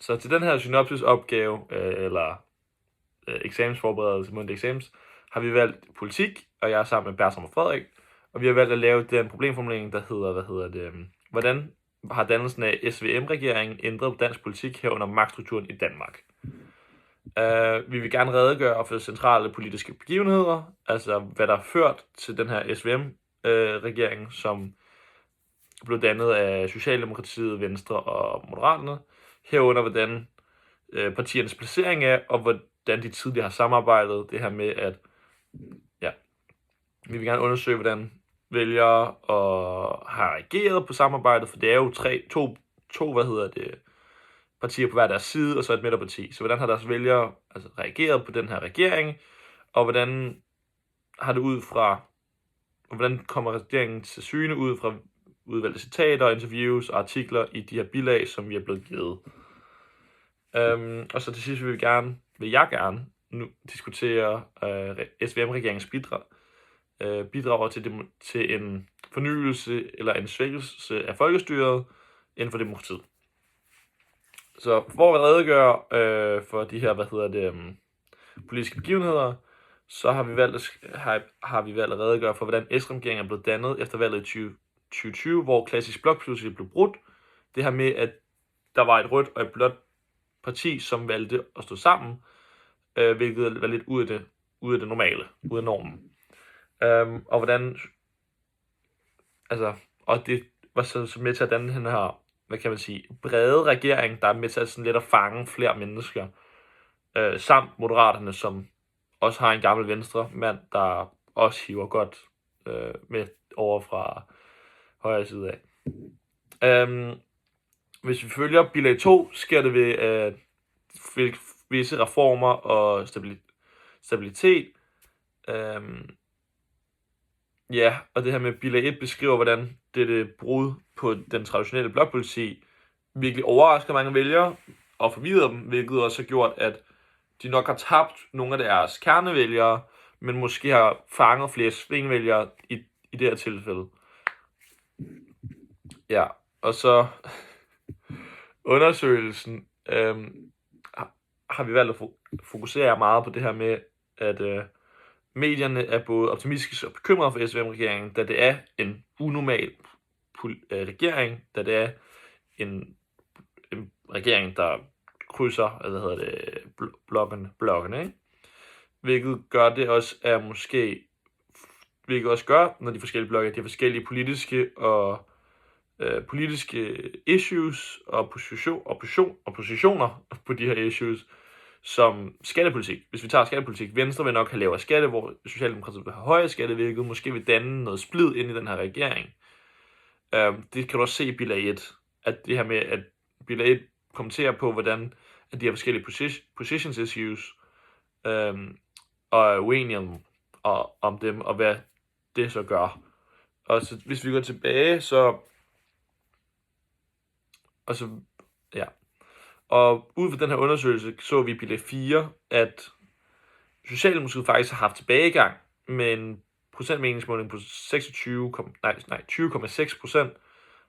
Så til den her synopsisopgave, eller eksamensforberedelse, mundtlig eksamens, har vi valgt politik, og jeg er sammen med Bertram og Frederik, og vi har valgt at lave den problemformulering, der hedder, hvordan har dannelsen af SVM-regeringen ændret dansk politik herunder magtstrukturen i Danmark? Vi vil gerne redegøre for centrale politiske begivenheder, altså hvad der har ført til den her SVM-regering, som blev dannet af Socialdemokratiet, Venstre og Moderaterne, herunder hvordan partiernes placering er, og hvordan de tidligere har samarbejdet. Det her med, at vi vil gerne undersøge, hvordan vælgere har reageret på samarbejdet, for det er jo to partier på hver deres side, og så et midterparti. Så hvordan har deres vælgere reageret på den her regering, og hvordan har det hvordan kommer regeringen til syne ud fra udvalgte citater, interviews og artikler i de her bilag, som vi er blevet givet. Og så til sidst vil jeg gerne nu diskutere SVM-regeringens bidrager til en fornyelse eller en svækkelse af folkestyret inden for demokratiet. Så for at redegøre for de her, politiske begivenheder, så har vi valgt at redegøre for, hvordan S-regeringen er blevet dannet efter valget i 2020, hvor klassisk blok pludselig blev brudt. Det her med, at der var et rødt og et blåt parti, som valgte at stå sammen, hvilket var lidt ud af det normale, ud af normen. Og hvordan, og det var så med til at danne den her, brede regering, der er med til at sådan lidt at fange flere mennesker, samt Moderaterne, som også har en gammel venstre mand, der også hiver godt med over fra højre side af. Hvis vi følger bilag 2, sker det ved visse reformer og stabilitet. Og det her med bilag 1 beskriver, hvordan dette brud på den traditionelle blokpolitik virkelig overrasker mange vælgere og forvirrer dem, hvilket også har gjort, at de nok har tabt nogle af deres kernevælgere, men måske har fanget flere svingvælgere i det her tilfælde. Ja, og så undersøgelsen har vi valgt at fokusere meget på det her med, at medierne er både optimistiske og bekymrede for SVM-regeringen, da det er en unormal regering, da det er en regering, der krydser, blokkene, ikke? Hvilket også gør, når de forskellige blokke, de har forskellige politiske issues og positioner på de her issues, som skattepolitik. Hvis vi tager skattepolitik, Venstre vil nok have lavere skatte, hvor Socialdemokratiet vil have højere skatte, hvilket måske vil danne noget splid ind i den her regering. Det kan du også se i bilag 1, at det her med, at bilag 1 kommenterer på, hvordan at de her forskellige positions issues og er uenige om dem, og hvad det så gør. Og så, hvis vi går tilbage, Og ud fra den her undersøgelse så vi i bilag 4, at Socialdemokratiet faktisk har haft tilbagegang med en procentmeningsmåling på 20,6%,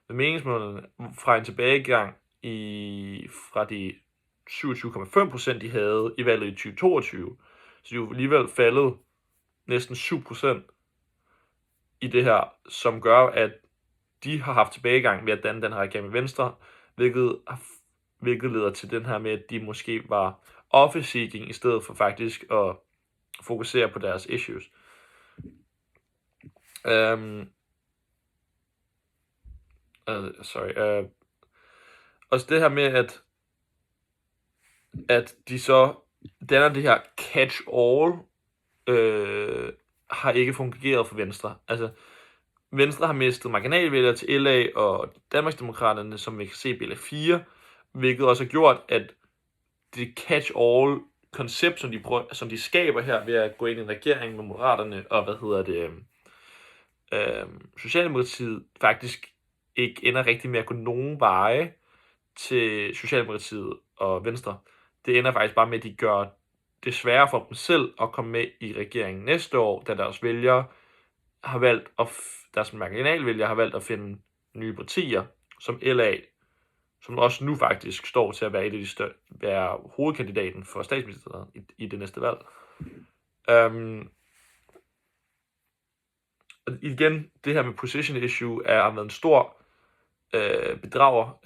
med meningsmålingerne fra en tilbagegang fra de 27,5%, de havde i valget i 2022. Så de er jo alligevel faldet næsten 7% i det her, som gør, at de har haft tilbagegang ved at danne den her regering med Venstre, hvilket leder til den her med, at de måske var office-seeking i stedet for faktisk at fokusere på deres issues. Også det her med, at de så danner det her catch-all, har ikke fungeret for Venstre. Altså, Venstre har mistet marginalvælgere til LA og Danmarksdemokraterne, som vi kan se i bilag 4, hvilket også har gjort, at det catch-all-koncept, som de skaber her ved at gå ind i en regering med Moderaterne og Socialdemokratiet, faktisk ikke ender rigtig med at gå nogen veje til Socialdemokratiet og Venstre. Det ender faktisk bare med, at de gør det sværere for dem selv at komme med i regeringen næste år, da deres vælgere har valgt deres marginalvælgere har valgt at finde nye partier, som LA, som også nu faktisk står til at være være hovedkandidaten for statsministeren i det næste valg. Og igen, det her med position issue har været en stor bedrager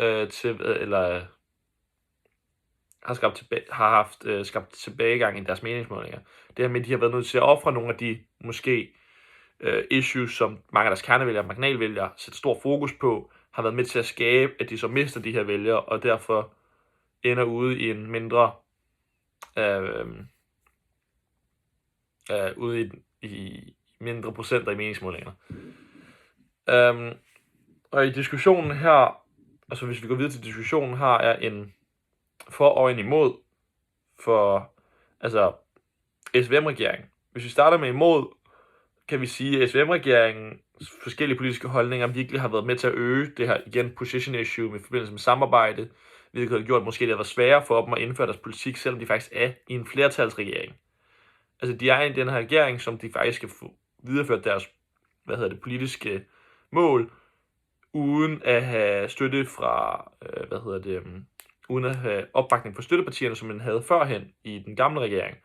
har skabt tilbagegang i deres meningsmålinger. Det her med, at de har været nødt til at ofre nogle af de måske issues, som mange af deres kernevælgere og marginalvælgere sætter stor fokus på, har været med til at skabe, at de så mister de her vælgere, og derfor ender ude i en mindre ude i mindre procenter i meningsmålingerne. Og i diskussionen her, altså hvis vi går videre til diskussionen her, er en for og en imod for SVM-regeringen. Hvis vi starter med imod, kan vi sige, at SVM-regeringens forskellige politiske holdninger virkelig har været med til at øge det her igen position issue med forbindelse med samarbejde, hvilket har gjort måske det har været sværere for dem at indføre deres politik, selvom de faktisk er i en flertalsregering. Altså de er i den her regering, som de faktisk skal få videreført deres politiske mål, uden at have støtte fra uden at have opbakning fra støttepartierne, som man havde førhen i den gamle regering,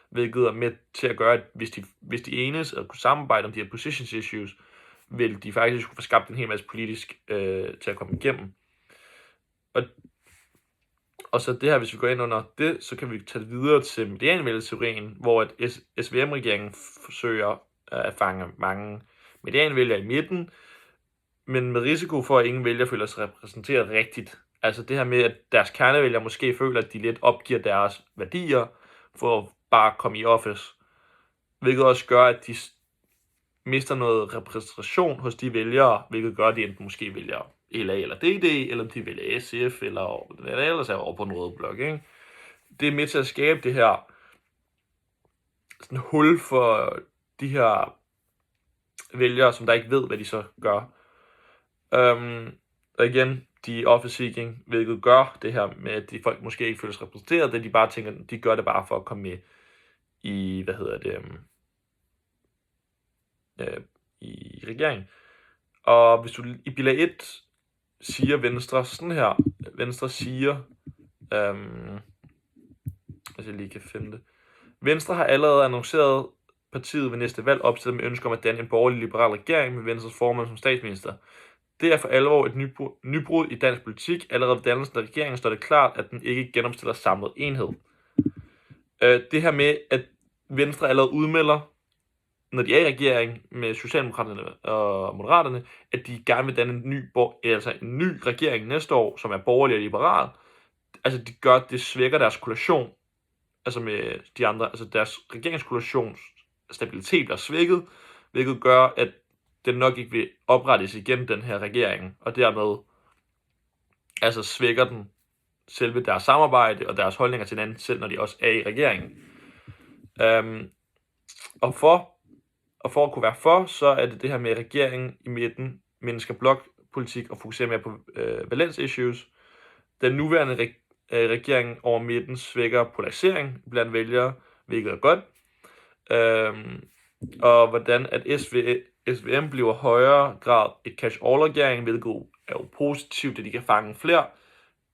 hvilket er med til at gøre, at hvis de enes og kunne samarbejde om de her positions issues, vil de faktisk kunne få skabt en hel masse politisk til at komme igennem. Og så det her, hvis vi går ind under det, så kan vi tage det videre til medianvælgerteorien, hvor at SVM-regeringen forsøger at fange mange medianvælgere i midten, men med risiko for, at ingen vælger føler sig repræsenteret rigtigt. Altså det her med, at deres kernevælgere måske føler, at de lidt opgiver deres værdier for at bare komme i office, hvilket også gør, at de mister noget repræsentation hos de vælgere, hvilket gør, at de enten måske vælger LA eller DD, eller de vælger SF, eller hvad der ellers er over på en rød blok. Ikke? Det er med til at skabe det her sådan hul for de her vælgere, som der ikke ved, hvad de så gør. Og igen, de er office-seeking, hvilket gør det her med, at de folk måske ikke føler sig repræsenteret, det de bare tænker, de gør det bare for at komme med i, i regeringen. Og hvis du i bilag 1 siger Venstre sådan her, Venstre siger, hvis jeg lige kan finde det. Venstre har allerede annonceret partiet ved næste valg opstillet med ønske om at danne en borgerlig-liberal regering med Venstres formand som statsminister. Det er for alvor et nybrud i dansk politik. Allerede ved dannelsen af regeringen står det klart, at den ikke genopstiller samlet enhed. Det her med, at Venstre allerede udmelder, når de er i regering med Socialdemokraterne og Moderaterne, at de gerne vil danne en ny regering næste år, som er borgerlig og liberal. Altså det svækker deres koalition, altså med de andre, altså deres regeringskoalitions stabilitet bliver svækket, hvilket gør, at den nok ikke vil oprettes igen, den her regering, og dermed altså svækker den selve deres samarbejde og deres holdninger til hinanden, selv når de også er i regeringen. Og for at kunne være for, så er det her med regeringen i midten, mindsker blokpolitik og fokuserer mere på balance issues. Den nuværende regering over midten svækker polarisering blandt vælgere, hvilket er godt. Og hvordan at SVM bliver højere grad et catch-all-regering, hvilket er jo positivt, at de kan fange flere,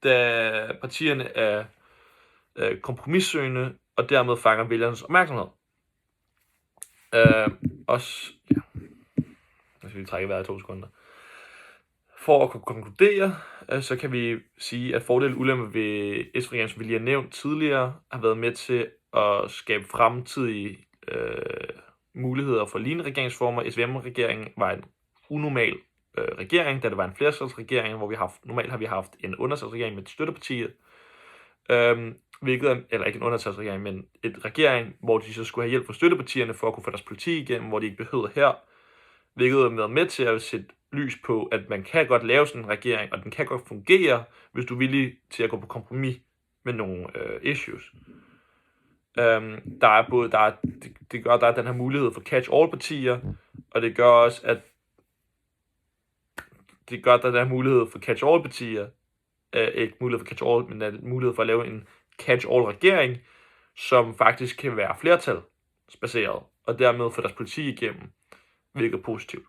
da partierne er kompromissøgende, og dermed fanger vælgernes opmærksomhed. Nu skal vi trække vejret i 2 sekunder. For at kunne konkludere, så kan vi sige, at fordele og ulemper ved S-regeringen, som vi lige har nævnt tidligere, har været med til at skabe fremtidige muligheder for lignende regeringsformer. SVM-regeringen var en unormal regering, da det var en flertalsregering, hvor normalt har vi haft en undertalsregering med støttepartiet, eller ikke en undertalsregering, men et regering, hvor de så skulle have hjælp fra støttepartierne for at kunne få deres politik igennem, hvor de ikke behøvede her, hvilket har været med til at sætte lys på, at man kan godt lave sådan en regering, og den kan godt fungere, hvis du er villig til at gå på kompromis med nogle issues. Det gør, at der er den her mulighed for catch-all-partier, og det gør også, at der er den her mulighed for catch-all-partier, ikke mulighed for catch-all, men der er mulighed for at lave en catch-all-regering, som faktisk kan være flertalsbaseret, og dermed få deres politik igennem, hvilket er positivt.